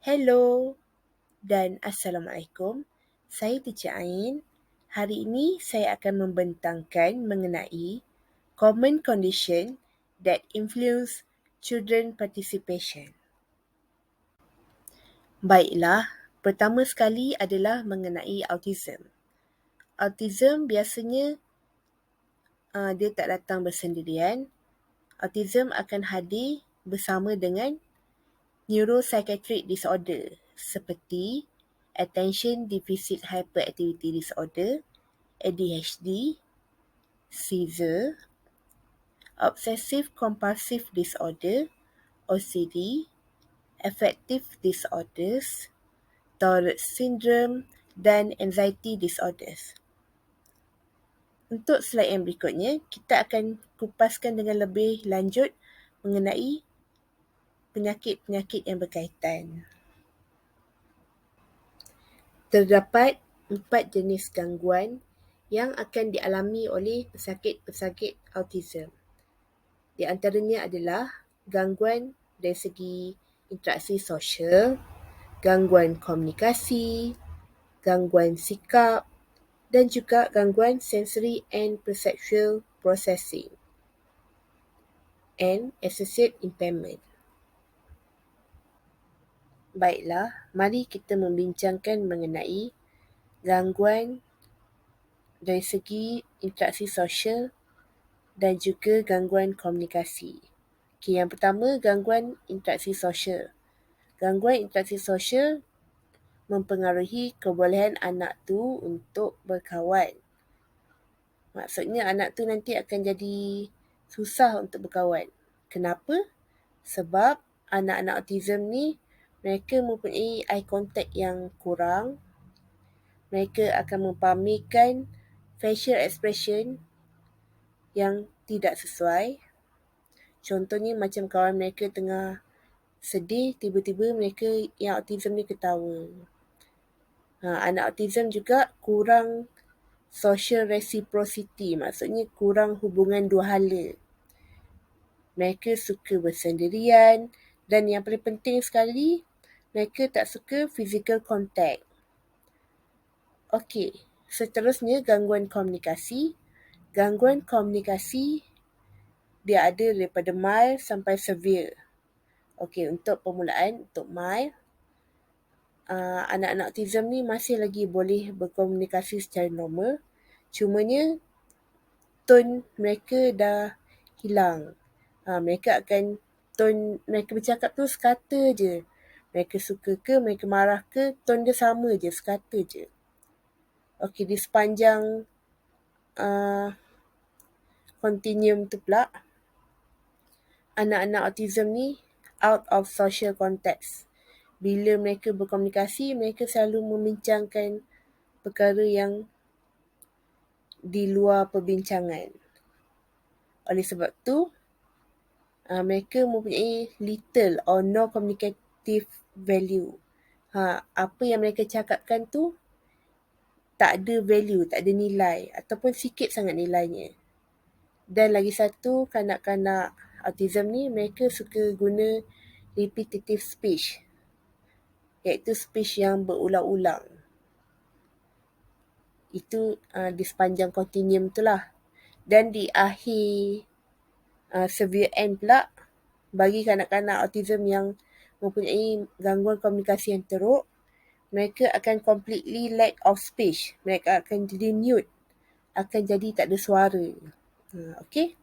Hello dan Assalamualaikum. Saya Teacher Ain. Hari ini saya akan membentangkan mengenai common condition that influence children participation. Baiklah, pertama sekali adalah mengenai autism. Autism biasanya dia tak datang bersendirian. Autism akan hadir bersama dengan neuropsychiatric disorder seperti Attention Deficit Hyperactivity Disorder, ADHD, seizure, Obsessive Compulsive Disorder, OCD, Affective Disorders, Tourette Syndrome, dan Anxiety Disorders. Untuk slide yang berikutnya, kita akan kupaskan dengan lebih lanjut mengenai penyakit-penyakit yang berkaitan. Terdapat 4 jenis gangguan yang akan dialami oleh pesakit-pesakit autism. Di antaranya adalah gangguan dari segi interaksi sosial, gangguan komunikasi, gangguan sikap dan juga gangguan sensory and perceptual processing and associated impairment. Baiklah, mari kita membincangkan mengenai gangguan dari segi interaksi sosial dan juga gangguan komunikasi. Okey, yang pertama, gangguan interaksi sosial. Gangguan interaksi sosial mempengaruhi kebolehan anak tu untuk berkawan. Maksudnya anak tu nanti akan jadi susah untuk berkawan. Kenapa? Sebab anak-anak autism ni mereka mempunyai eye contact yang kurang. Mereka akan mempamerkan facial expression yang tidak sesuai. Contohnya macam kawan mereka tengah sedih, tiba-tiba mereka yang autism ni ketawa. Anak autism juga kurang social reciprocity, maksudnya kurang hubungan dua hala. Mereka suka bersendirian dan yang paling penting sekali, mereka tak suka physical contact. Okey, seterusnya gangguan komunikasi. Gangguan komunikasi dia ada daripada mild sampai severe. Okey, untuk permulaan, untuk mild, anak-anak autism ni masih lagi boleh berkomunikasi secara normal. Cumanya tone mereka dah hilang. Mereka akan tone mereka bercakap tu sekata je. Mereka suka ke, mereka marah ke, tone dia sama je, sekata je. Okey, di sepanjang continuum tu pula, anak-anak autism ni out of social context. Bila mereka berkomunikasi, mereka selalu membincangkan perkara yang di luar perbincangan. Oleh sebab tu, mereka mempunyai little or no communicative value. Apa yang mereka cakapkan tu tak ada value, tak ada nilai ataupun sikit sangat nilainya. Dan lagi satu, kanak-kanak autism ni mereka suka guna repetitive speech, iaitu speech yang berulang-ulang. Itu di sepanjang continuum tu lah. Dan di akhir severe end pula, bagi kanak-kanak autism yang mempunyai gangguan komunikasi yang teruk, mereka akan completely lack of speech. Mereka akan jadi mute, akan jadi tak ada suara. Okey?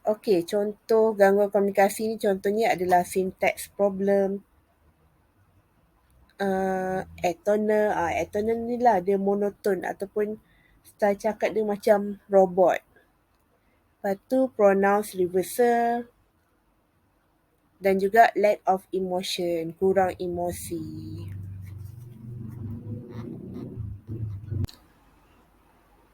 Okey, contoh gangguan komunikasi ni contohnya adalah syntax problem, atonal. Atonal ni lah dia monoton ataupun style cakap dia macam robot. Lepas tu pronouns reversal dan juga lack of emotion, kurang emosi.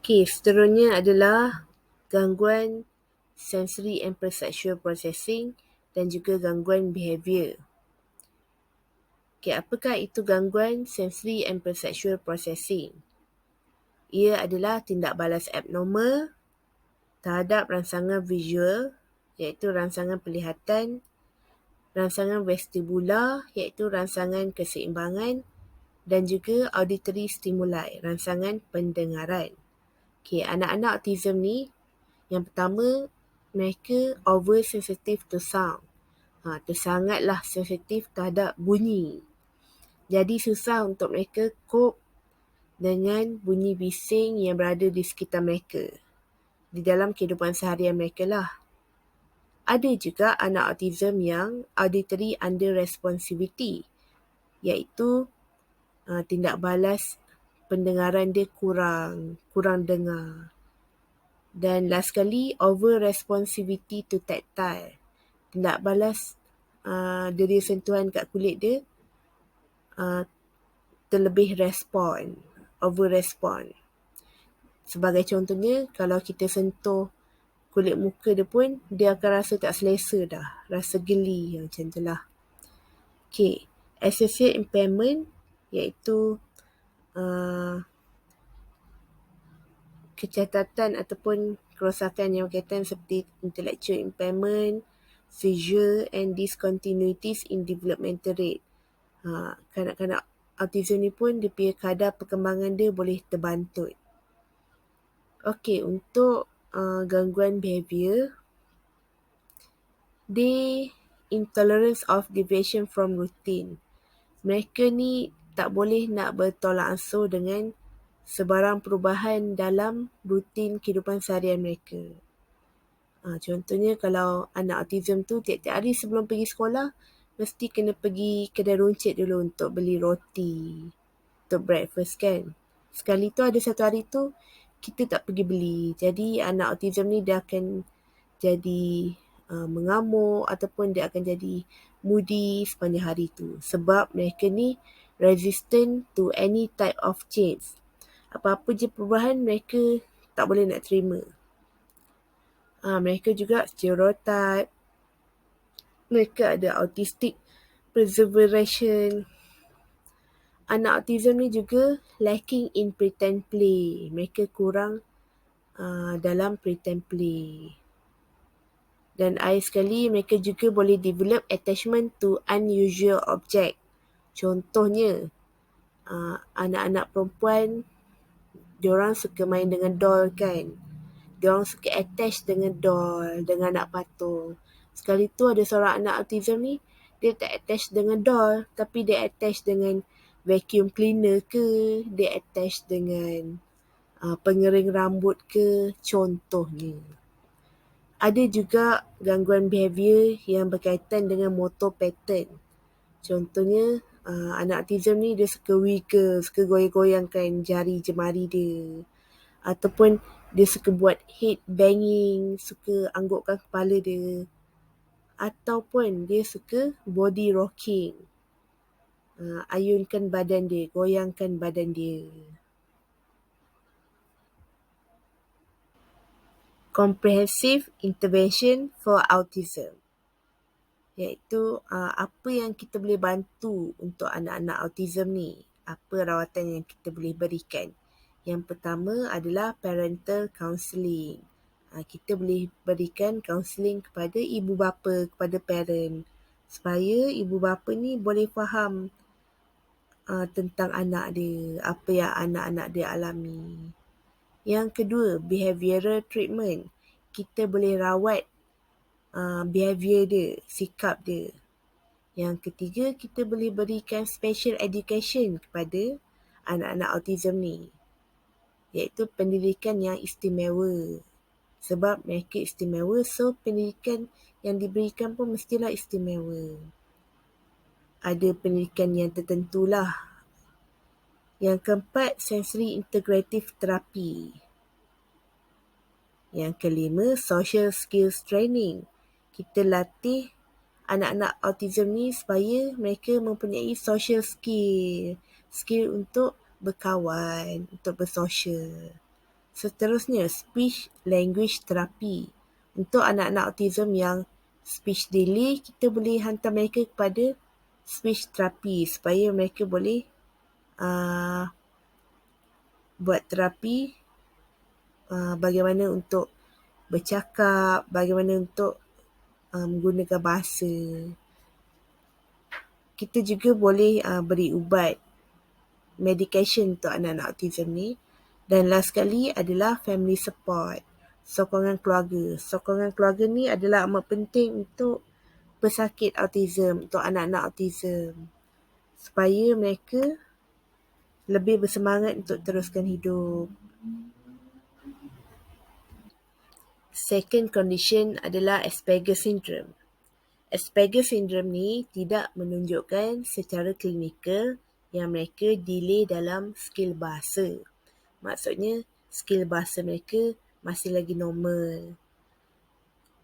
Okey, seterusnya adalah gangguan sensory and perceptual processing dan juga gangguan behavior. Okey, apakah itu gangguan sensory and perceptual processing? Ia adalah tindak balas abnormal terhadap rangsangan visual, iaitu rangsangan penglihatan, rangsangan vestibular iaitu rangsangan keseimbangan, dan juga auditory stimuli, rangsangan pendengaran. Okay, anak-anak autism ni, yang pertama, mereka oversensitive to sound. Sangatlah sensitif terhadap bunyi. Jadi susah untuk mereka cope dengan bunyi bising yang berada di sekitar mereka, di dalam kehidupan seharian mereka lah. Ada juga anak autism yang auditory under responsivity, iaitu tindak balas pendengaran dia kurang dengar. Dan last sekali, over responsivity to tactile. Tindak balas dari sentuhan kat kulit dia terlebih respon, over respon. Sebagai contohnya, kalau kita sentuh kulit muka dia pun, dia akan rasa tak selesa dah, rasa geli macam tu lah. Okay, associate impairment iaitu kecacatan ataupun kerosakan yang berkaitan seperti intellectual impairment, seizure and discontinuities in developmental rate. Kanak-kanak autism ni pun dia punya kadar perkembangan dia boleh terbantut. Okey, untuk gangguan behavior, they intolerance of deviation from routine. Mereka ni tak boleh nak bertolak ansur dengan sebarang perubahan dalam rutin kehidupan seharian mereka. Contohnya kalau anak autism tu tiap-tiap hari sebelum pergi sekolah, mesti kena pergi kedai runcit dulu untuk beli roti untuk breakfast kan. Sekali tu ada satu hari tu kita tak pergi beli. Jadi anak autism ni dia akan jadi mengamuk ataupun dia akan jadi moody sepanjang hari tu. Sebab mereka ni resistant to any type of change. Apa-apa je perubahan mereka tak boleh nak terima. Mereka juga stereotype. Mereka ada autistic perseveration. Anak autism ni juga lacking in pretend play. Mereka kurang dalam pretend play. Dan akhir sekali, mereka juga boleh develop attachment to unusual object. Contohnya, anak-anak perempuan, diorang suka main dengan doll kan. Diorang suka attach dengan doll, dengan anak patung. Sekali tu ada seorang anak autism ni, dia tak attach dengan doll, tapi dia attach dengan vacuum cleaner ke, dia attach dengan pengering rambut ke, contohnya. Ada juga gangguan behavior yang berkaitan dengan motor pattern. Contohnya, anak autism ni dia suka wiggle, suka goyang-goyangkan jari jemari dia. Ataupun dia suka buat head banging, suka anggukkan kepala dia. Ataupun dia suka body rocking. Ayunkan badan dia, goyangkan badan dia. Comprehensive intervention for autism, iaitu apa yang kita boleh bantu untuk anak-anak autism ni, apa rawatan yang kita boleh berikan. Yang pertama adalah parental counselling. Kita boleh berikan counselling kepada ibu bapa, kepada parent, supaya ibu bapa ni boleh faham tentang anak dia, apa yang anak-anak dia alami. Yang kedua, behavioural treatment. Kita boleh rawat behaviour dia, sikap dia. Yang ketiga, kita boleh berikan special education kepada anak-anak autism ni, iaitu pendidikan yang istimewa. Sebab mereka istimewa, so pendidikan yang diberikan pun mestilah istimewa. Ada pendidikan yang tertentulah. Yang keempat, sensory integrative therapy. Yang kelima, social skills training. Kita latih anak-anak autism ni supaya mereka mempunyai social skill. Skill untuk berkawan, untuk bersosial. Seterusnya, speech language therapy. Untuk anak-anak autism yang speech delay, kita boleh hantar mereka kepada speech therapy supaya mereka boleh buat terapi bagaimana untuk bercakap, bagaimana untuk menggunakan bahasa. kita juga boleh beri ubat, medication untuk anak-anak autism ni. Dan last sekali adalah family support, sokongan keluarga. Sokongan keluarga ni adalah amat penting untuk pesakit autism, untuk anak-anak autism, supaya mereka lebih bersemangat untuk teruskan hidup. Second condition adalah Asperger syndrome. Asperger syndrome ni tidak menunjukkan secara klinikal yang mereka delay dalam skill bahasa. Maksudnya, skill bahasa mereka masih lagi normal.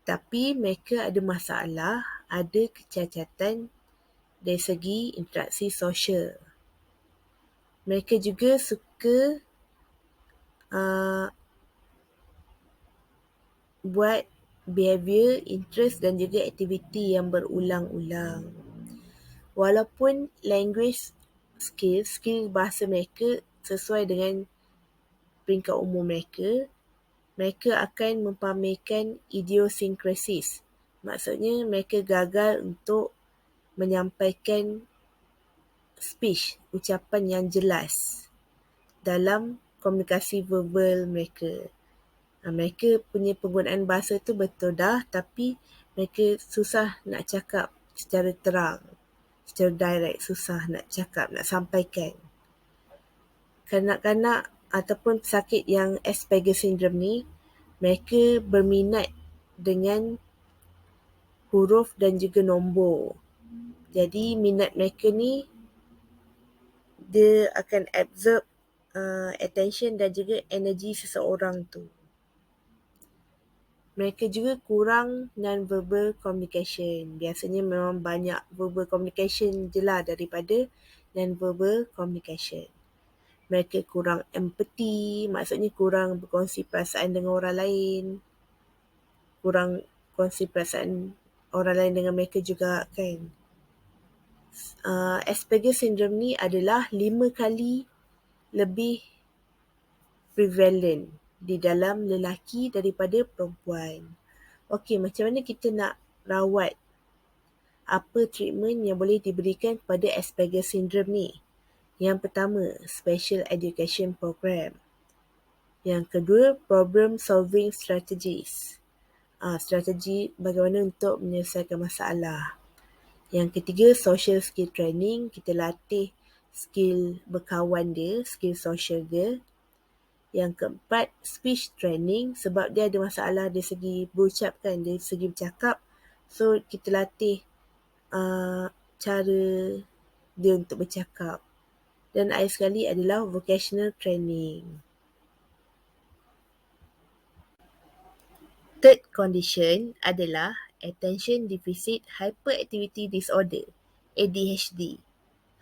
Tapi mereka ada masalah, ada kecacatan dari segi interaksi sosial. Mereka juga suka buat behavior, interest dan juga aktiviti yang berulang-ulang. Walaupun language skill bahasa mereka sesuai dengan peringkat umur mereka, mereka akan mempamerkan idiosinkrasis. Maksudnya mereka gagal untuk menyampaikan speech, ucapan yang jelas dalam komunikasi verbal mereka. Mereka punya penggunaan bahasa tu betul dah, tapi mereka susah nak cakap secara terang, secara direct, susah nak cakap, nak sampaikan. Kanak-kanak ataupun pesakit yang Asperger syndrome ni, mereka berminat dengan huruf dan juga nombor. Jadi minat mereka ni, dia akan absorb attention dan juga energi seseorang tu. Mereka juga kurang non-verbal communication. Biasanya memang banyak verbal communication je lah daripada non-verbal communication. Mereka kurang empathy, maksudnya kurang berkongsi perasaan dengan orang lain. Kurang kongsi perasaan orang lain dengan mereka juga kan. Asperger syndrome ni adalah 5 kali lebih prevalent di dalam lelaki daripada perempuan. Okey, macam mana kita nak rawat? Apa treatment yang boleh diberikan kepada Asperger syndrome ni? Yang pertama, special education program. Yang kedua, problem solving strategies. Strategi bagaimana untuk menyelesaikan masalah. Yang ketiga, social skill training. Kita latih skill berkawan dia, skill social dia. Yang keempat, speech training, sebab dia ada masalah dari segi berucap kan, dari segi bercakap. So, kita latih cara dia untuk bercakap. Dan akhir sekali adalah vocational training. Third condition adalah Attention Deficit Hyperactivity Disorder, ADHD,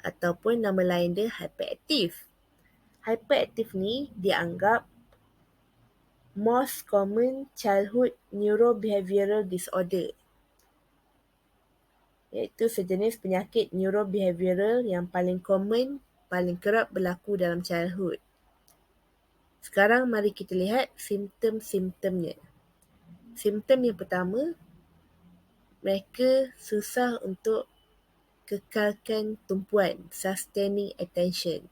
ataupun nama lain dia hyperaktif. Hyperaktif ni dianggap most common childhood neurobehavioral disorder, iaitu sejenis penyakit neurobehavioral yang paling common, paling kerap berlaku dalam childhood. Sekarang mari kita lihat simptom-simptomnya. Simptom yang pertama, mereka susah untuk kekalkan tumpuan, sustaining attention.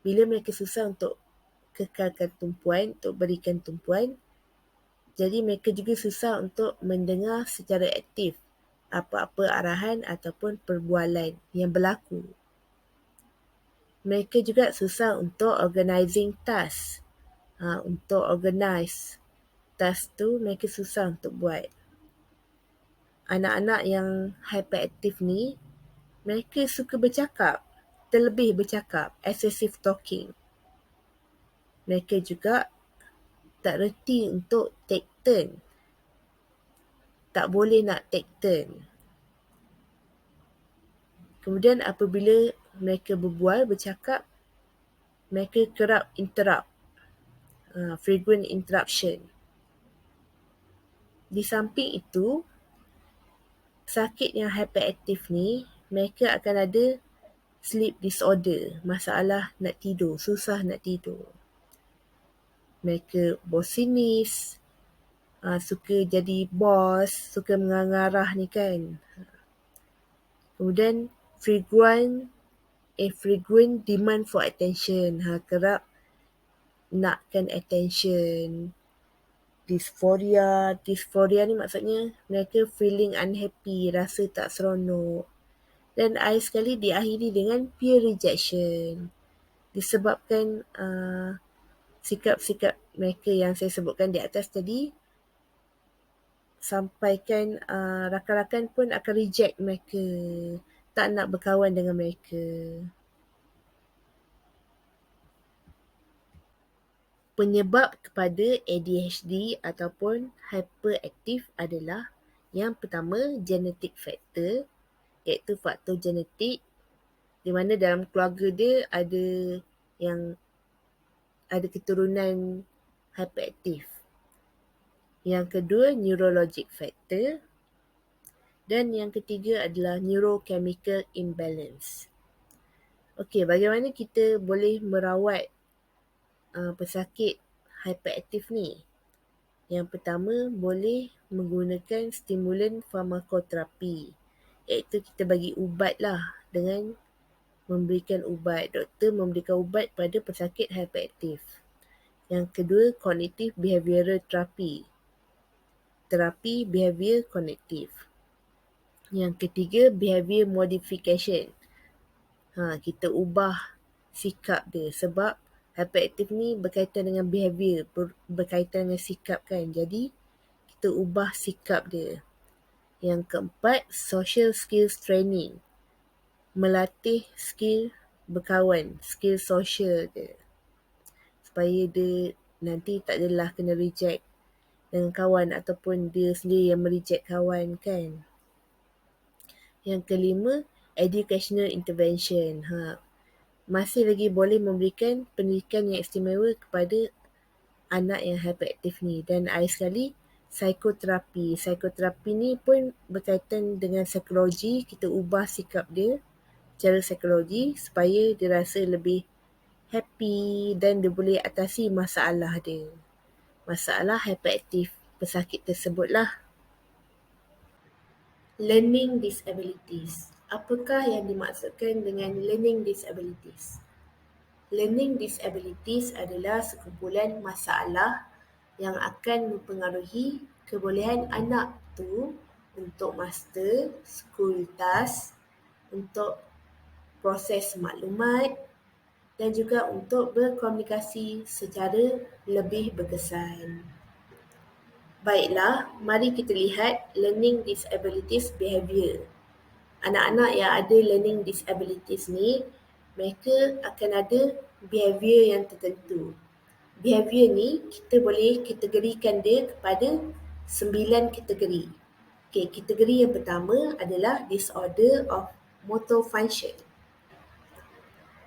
Bila mereka susah untuk kekalkan tumpuan, untuk berikan tumpuan, jadi mereka juga susah untuk mendengar secara aktif apa-apa arahan ataupun perbualan yang berlaku. Mereka juga susah untuk organizing task. Untuk organize task tu mereka susah untuk buat. Anak-anak yang hyperaktif ni, mereka suka bercakap, terlebih bercakap, excessive talking. Mereka juga tak reti untuk take turn. Tak boleh nak take turn. Kemudian apabila mereka berbual, bercakap, mereka kerap interrupt. Frequent interruption. Di samping itu, sakit yang hyperaktif ni, mereka akan ada sleep disorder, masalah nak tidur, susah nak tidur. Mereka bosinis, suka jadi bos, suka mengarah ni kan. Kemudian frequent demand for attention. Kerap nakkan attention. Dysphoria ni maksudnya mereka feeling unhappy, rasa tak seronok. Dan akhir sekali diakhiri dengan peer rejection. Disebabkan sikap-sikap mereka yang saya sebutkan di atas tadi, sampaikan rakan-rakan pun akan reject mereka, tak nak berkawan dengan mereka. Penyebab kepada ADHD ataupun hyperaktif adalah yang pertama, genetic factor, iaitu faktor genetik, di mana dalam keluarga dia ada yang ada keturunan hyperaktif. Yang kedua, neurologic factor. Dan yang ketiga adalah neurochemical imbalance. Okey, bagaimana kita boleh merawat pesakit hyperaktif ni? Yang pertama, boleh menggunakan stimulan farmakoterapi, iaitu kita bagi ubat lah dengan memberikan ubat. Doktor memberikan ubat pada pesakit hyperaktif. Yang kedua, cognitive behavioral therapy, terapi behavior kognitif. Yang ketiga, behavior modification. Kita ubah sikap dia, sebab hyperaktif ni berkaitan dengan behavior, berkaitan dengan sikap kan. Jadi kita ubah sikap dia. Yang keempat, social skills training, melatih skill berkawan, skill social dia, supaya dia nanti tak adalah kena reject dengan kawan ataupun dia sendiri yang mereject kawan kan. Yang kelima, educational intervention. Masih lagi boleh memberikan pendidikan yang istimewa kepada anak yang hyperaktif ni. Dan akhir sekali, psikoterapi. Psikoterapi ni pun berkaitan dengan psikologi. Kita ubah sikap dia secara psikologi supaya dia rasa lebih happy dan dia boleh atasi masalah dia. Masalah hyperaktif pesakit tersebut lah. Learning disabilities. Apakah yang dimaksudkan dengan learning disabilities? Learning disabilities adalah sekumpulan masalah yang akan mempengaruhi kebolehan anak tu untuk master school task, untuk proses maklumat dan juga untuk berkomunikasi secara lebih berkesan. Baiklah, mari kita lihat learning disabilities behavior. Anak-anak yang ada learning disabilities ni, mereka akan ada behavior yang tertentu. Behavior ni kita boleh kategorikan dia kepada 9 kategori. Okey, kategori yang pertama adalah disorder of motor function.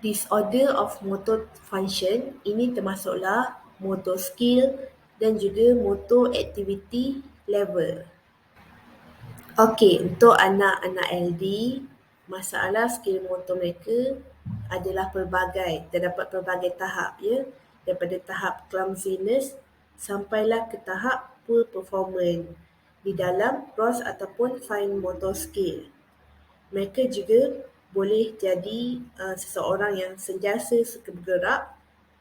Disorder of motor function ini termasuklah motor skill dan juga motor activity level. Okey, untuk anak-anak LD, masalah skill motor mereka adalah pelbagai. Terdapat pelbagai tahap ya, daripada tahap clumsiness sampailah ke tahap poor performance di dalam gross ataupun fine motor skill. Mereka juga boleh jadi seseorang yang sentiasa suka bergerak,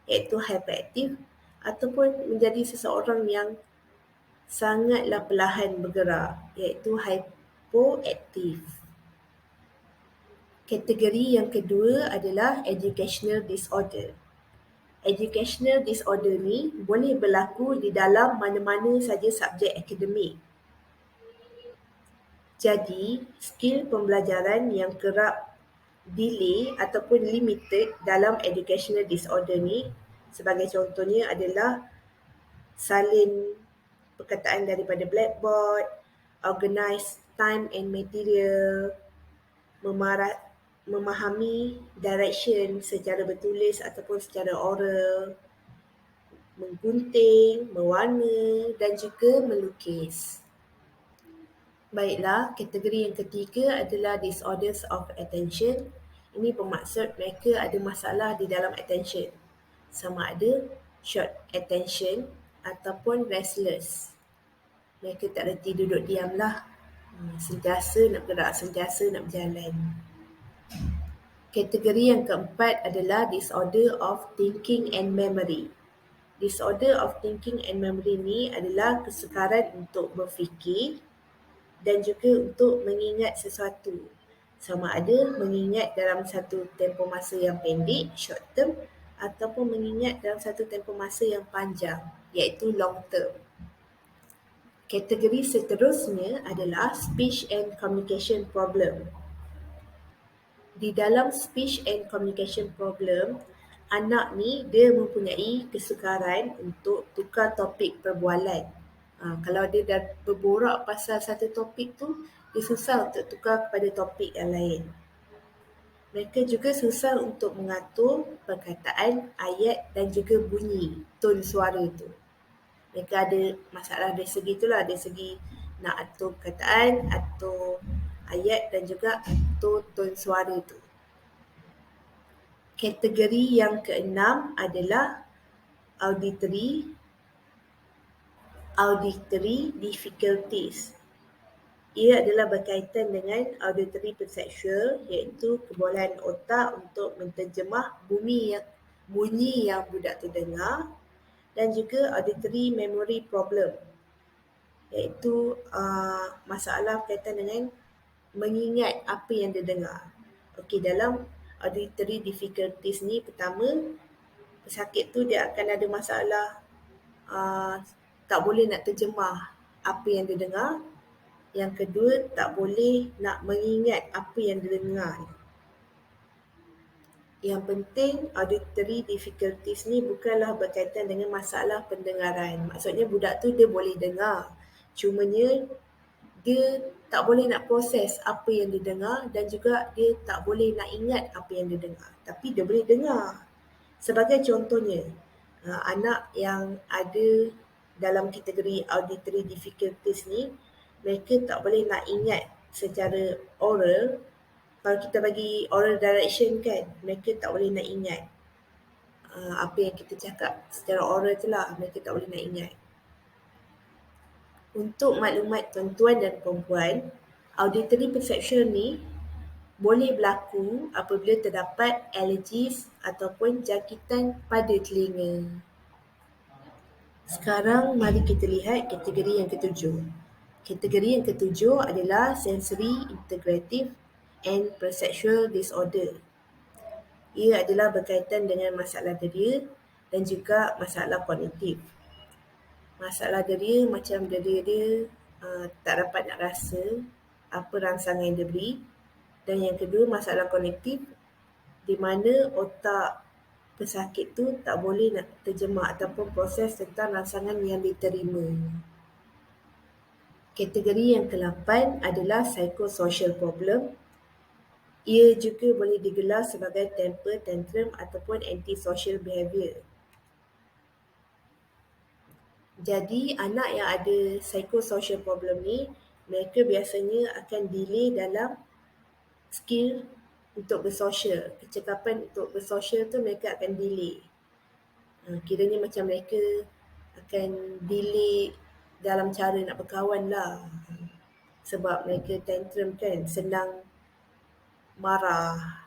iaitu hyperaktif, ataupun menjadi seseorang yang sangatlah perlahan bergerak, iaitu hypoaktif. Kategori yang kedua adalah educational disorder. Educational disorder ni boleh berlaku di dalam mana-mana saja subjek akademik. Jadi, skill pembelajaran yang kerap delay ataupun limited dalam educational disorder ni, sebagai contohnya adalah salin perkataan daripada blackboard, organize time and material, memahami direction secara bertulis ataupun secara oral, menggunting, mewarna dan juga melukis. Baiklah, kategori yang ketiga adalah disorders of attention. Ini bermaksud mereka ada masalah di dalam attention. Sama ada short attention ataupun restless. Mereka tak reti duduk diam lah. Sentiasa nak bergerak, sentiasa nak berjalan. Kategori yang keempat adalah disorder of thinking and memory. Disorder of thinking and memory ni adalah kesukaran untuk berfikir dan juga untuk mengingat sesuatu. Sama ada mengingat dalam satu tempoh masa yang pendek, short term, ataupun mengingat dalam satu tempoh masa yang panjang, iaitu long term. Kategori seterusnya adalah speech and communication problem. Di dalam speech and communication problem, anak ni dia mempunyai kesukaran untuk tukar topik perbualan. Kalau dia dah berborak pasal satu topik tu, dia susah untuk tukar kepada topik yang lain. Mereka juga susah untuk mengatur perkataan, ayat dan juga bunyi, tone suara tu. Mereka ada masalah dari segi itulah, dari segi nak atur perkataan, atur ayat dan juga atur tone suara tu. Kategori yang keenam adalah auditory difficulties. Ia adalah berkaitan dengan auditory perceptual, iaitu kebolehan otak untuk menterjemah bunyi yang budak tu dengar, dan juga auditory memory problem, iaitu masalah berkaitan dengan mengingat apa yang dia dengar. Okey, dalam auditory difficulties ni, pertama, pesakit tu dia akan ada masalah tak boleh nak terjemah apa yang dia dengar. Yang kedua, tak boleh nak mengingat apa yang dia dengar. Yang penting, auditory difficulties ni bukanlah berkaitan dengan masalah pendengaran. Maksudnya budak tu dia boleh dengar, cumanya dia tak boleh nak proses apa yang dia dengar dan juga dia tak boleh nak ingat apa yang dia dengar. Tapi dia boleh dengar. Sebagai contohnya, anak yang ada dalam kategori auditory difficulties ni, mereka tak boleh nak ingat secara oral. Kalau kita bagi oral direction kan, mereka tak boleh nak ingat apa yang kita cakap secara oral tu lah, mereka tak boleh nak ingat. Untuk maklumat tuan-tuan dan perempuan, auditory perception ni boleh berlaku apabila terdapat allergies ataupun jangkitan pada telinga. Sekarang mari kita lihat kategori yang ketujuh. Kategori yang ketujuh adalah sensory integrative and perceptual disorder. Ia adalah berkaitan dengan masalah deria dan juga masalah kognitif. Masalah deria macam deria dia tak dapat nak rasa apa rangsangan yang dia beri. Dan yang kedua, masalah kognitif di mana otak pesakit tu tak boleh nak terjemah ataupun proses tentang rangsangan yang diterima. Kategori yang ke-8 adalah psychosocial problem. Ia juga boleh digelar sebagai temper tantrum ataupun antisocial behaviour. Jadi, anak yang ada psychosocial problem ni, mereka biasanya akan delay dalam skill untuk bersosial. Kecekapan untuk bersosial tu mereka akan delay. Kiranya macam mereka akan delay dalam cara nak berkawan lah. Sebab mereka tantrum kan, senang marah.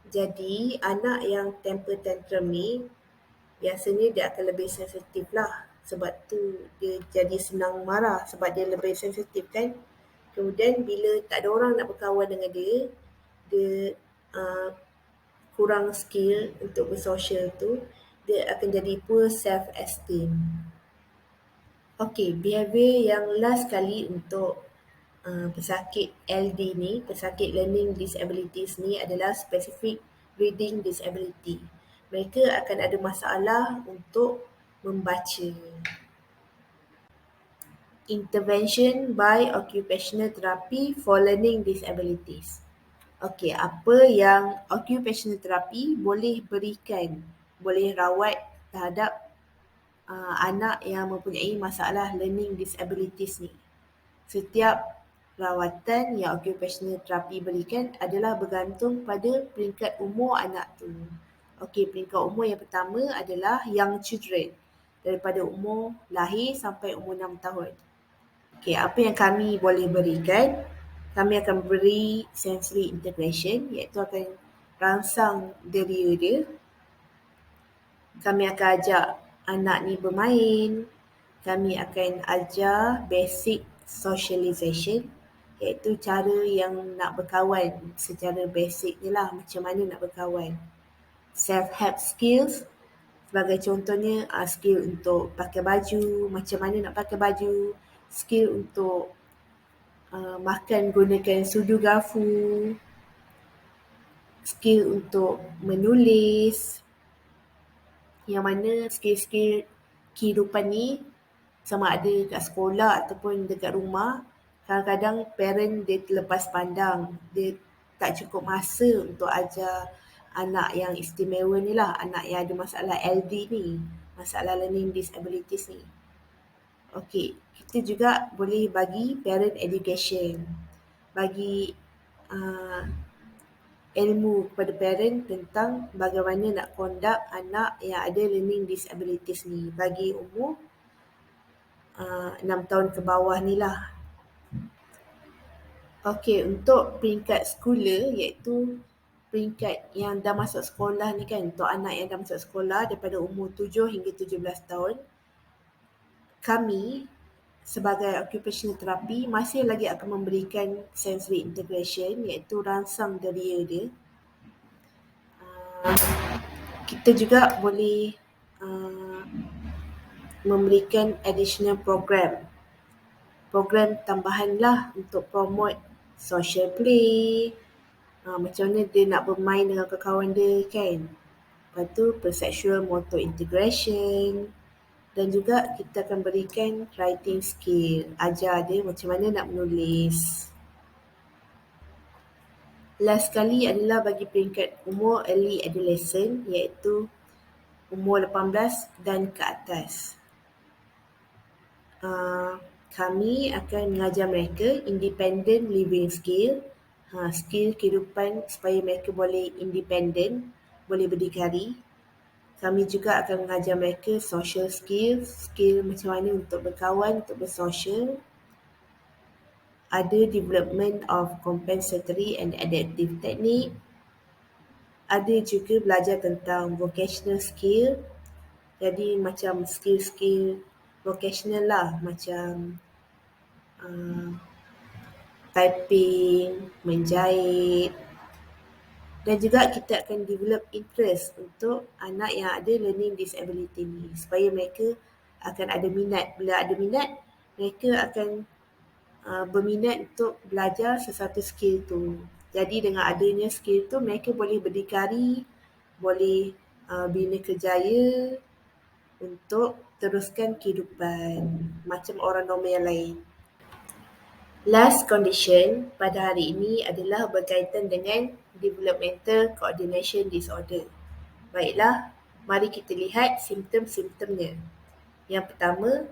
Jadi, anak yang temper tantrum ni, biasanya dia akan lebih sensitif lah. Sebab tu dia jadi senang marah, sebab dia lebih sensitif kan. Kemudian bila tak ada orang nak berkawan dengan dia, dia kurang skill untuk bersosial tu, dia akan jadi poor self-esteem. Okey, behaviour yang last kali untuk pesakit LD ni, pesakit learning disabilities ni adalah specific reading disability. Mereka akan ada masalah untuk membaca. Intervention by occupational therapy for learning disabilities. Okey, apa yang occupational therapy boleh berikan, boleh rawat terhadap anak yang mempunyai masalah learning disabilities ni. Setiap rawatan yang occupational therapy berikan adalah bergantung pada peringkat umur anak tu. Okey, peringkat umur yang pertama adalah young children, daripada umur lahir sampai umur 6 tahun. Okey, apa yang kami boleh berikan? Kami akan beri sensory integration, iaitu akan rangsang deria dia. Kami akan ajak anak ni bermain. Kami akan ajar basic socialization, iaitu cara yang nak berkawan secara basic je lah, macam mana nak berkawan. Self-help skills, sebagai contohnya skill untuk pakai baju, macam mana nak pakai baju, skill untuk makan gunakan sudu garfu, skill untuk menulis, yang mana skill-skill kehidupan ni sama ada kat sekolah ataupun dekat rumah, kadang-kadang parent dia terlepas pandang, dia tak cukup masa untuk ajar anak yang istimewa ni lah, anak yang ada masalah LD ni, masalah learning disabilities ni. Okey, kita juga boleh bagi parent education, bagi ilmu kepada parent tentang bagaimana nak conduct anak yang ada learning disabilities ni bagi umur 6 tahun ke bawah ni lah. Okey, untuk peringkat sekolah, iaitu peringkat yang dah masuk sekolah ni kan, untuk anak yang dah masuk sekolah daripada umur 7 hingga 17 tahun, kami sebagai occupational therapy masih lagi akan memberikan sensory integration, iaitu rangsang deria dia. Kita juga boleh memberikan additional program tambahan lah untuk promote social play, macam mana dia nak bermain dengan kawan-kawan dia kan. Lepas tu perceptual motor integration, dan juga kita akan berikan writing skill, ajar dia macam mana nak menulis. Last sekali adalah bagi peringkat umur early adolescent, iaitu umur 18 dan ke atas. Kami akan mengajar mereka independent living skill, skill kehidupan supaya mereka boleh independent, boleh berdikari. Kami juga akan mengajar mereka social skills, skill macam mana untuk berkawan, untuk bersosial. Ada development of compensatory and adaptive technique. Ada juga belajar tentang vocational skill. Jadi macam skill-skill vocational lah, macam typing, menjahit. Dan juga kita akan develop interest untuk anak yang ada learning disability ni, supaya mereka akan ada minat. Bila ada minat, mereka akan berminat untuk belajar sesuatu skill tu. Jadi dengan adanya skill tu, mereka boleh berdikari, boleh bina kerjaya untuk teruskan kehidupan macam orang normal yang lain. Last condition pada hari ini adalah berkaitan dengan developmental coordination disorder. Baiklah, mari kita lihat simptom-simptomnya. Yang pertama,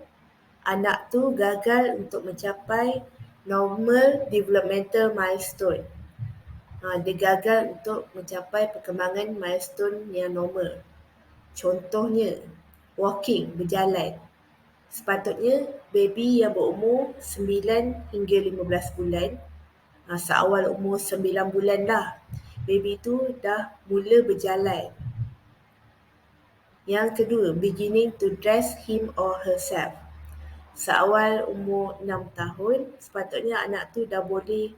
anak tu gagal untuk mencapai normal developmental milestone. Dia gagal untuk mencapai perkembangan milestone yang normal. Contohnya, walking, berjalan. Sepatutnya baby yang berumur 9 hingga 15 bulan, seawal umur 9 bulan lah, baby tu dah mula berjalan. Yang kedua, beginning to dress him or herself. Seawal umur 6 tahun, sepatutnya anak tu dah boleh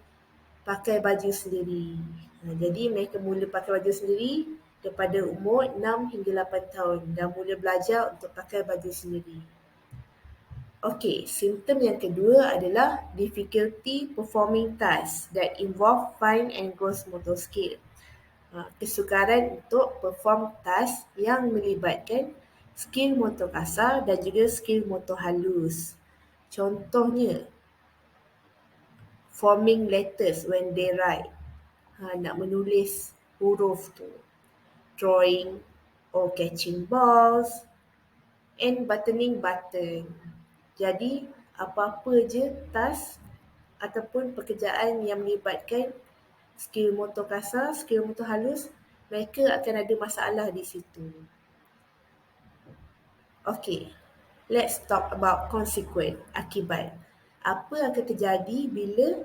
pakai baju sendiri. Jadi mereka mula pakai baju sendiri daripada umur 6 hingga 8 tahun. Dah mula belajar untuk pakai baju sendiri. Okey, simptom yang kedua adalah difficulty performing tasks that involve fine and gross motor skill. Kesukaran untuk perform task yang melibatkan skill motor kasar dan juga skill motor halus. Contohnya, forming letters when they write, nak menulis huruf tu, drawing or catching balls, and buttoning button. Jadi, apa-apa je task ataupun pekerjaan yang melibatkan skill motor kasar, skill motor halus, mereka akan ada masalah di situ. Okay, let's talk about consequence, akibat. Apa akan terjadi bila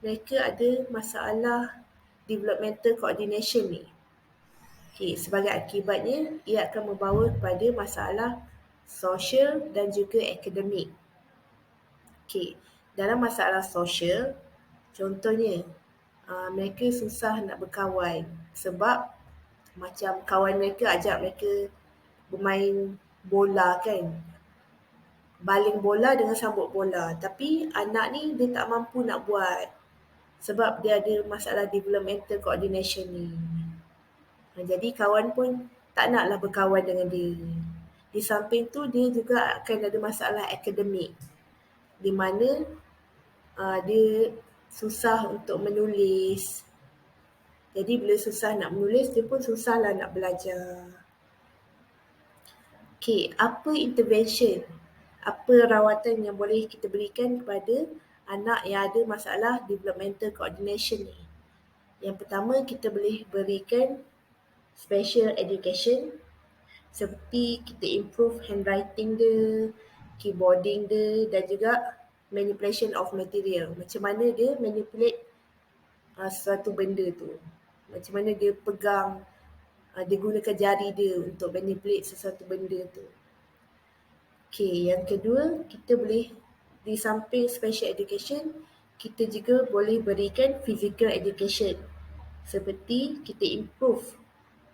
mereka ada masalah developmental coordination ni. Okay, sebagai akibatnya, ia akan membawa kepada masalah sosial dan juga akademik. Okay, dalam masalah sosial, contohnya, mereka susah nak berkawan sebab macam kawan mereka ajak mereka bermain bola kan, baling bola dengan sambut bola. Tapi anak ni dia tak mampu nak buat sebab dia ada masalah developmental coordination ni. Jadi kawan pun tak naklah berkawan dengan dia. Di samping tu dia juga akan ada masalah akademik di mana dia susah untuk menulis. Jadi bila susah nak menulis, dia pun susahlah nak belajar. Okay, apa intervention? Apa rawatan yang boleh kita berikan kepada anak yang ada masalah developmental coordination ni? Yang pertama, kita boleh berikan special education seperti kita improve handwriting dia, keyboarding dia dan juga manipulation of material. Macam mana dia manipulate sesuatu benda tu. Macam mana dia pegang, dia gunakan jari dia untuk manipulate sesuatu benda tu. Okay, yang kedua, kita boleh di samping special education, kita juga boleh berikan physical education. Seperti kita improve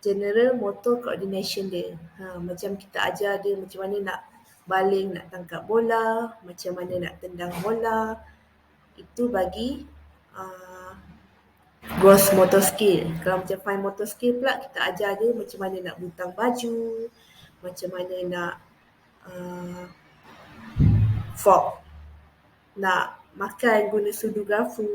general motor coordination dia. Macam kita ajar dia macam mana nak baling, nak tangkap bola, macam mana nak tendang bola. Itu bagi gross motor skill. Kalau macam fine motor skill pula, kita ajar dia macam mana nak butang baju, macam mana nak fork, nak makan guna sudu garfu.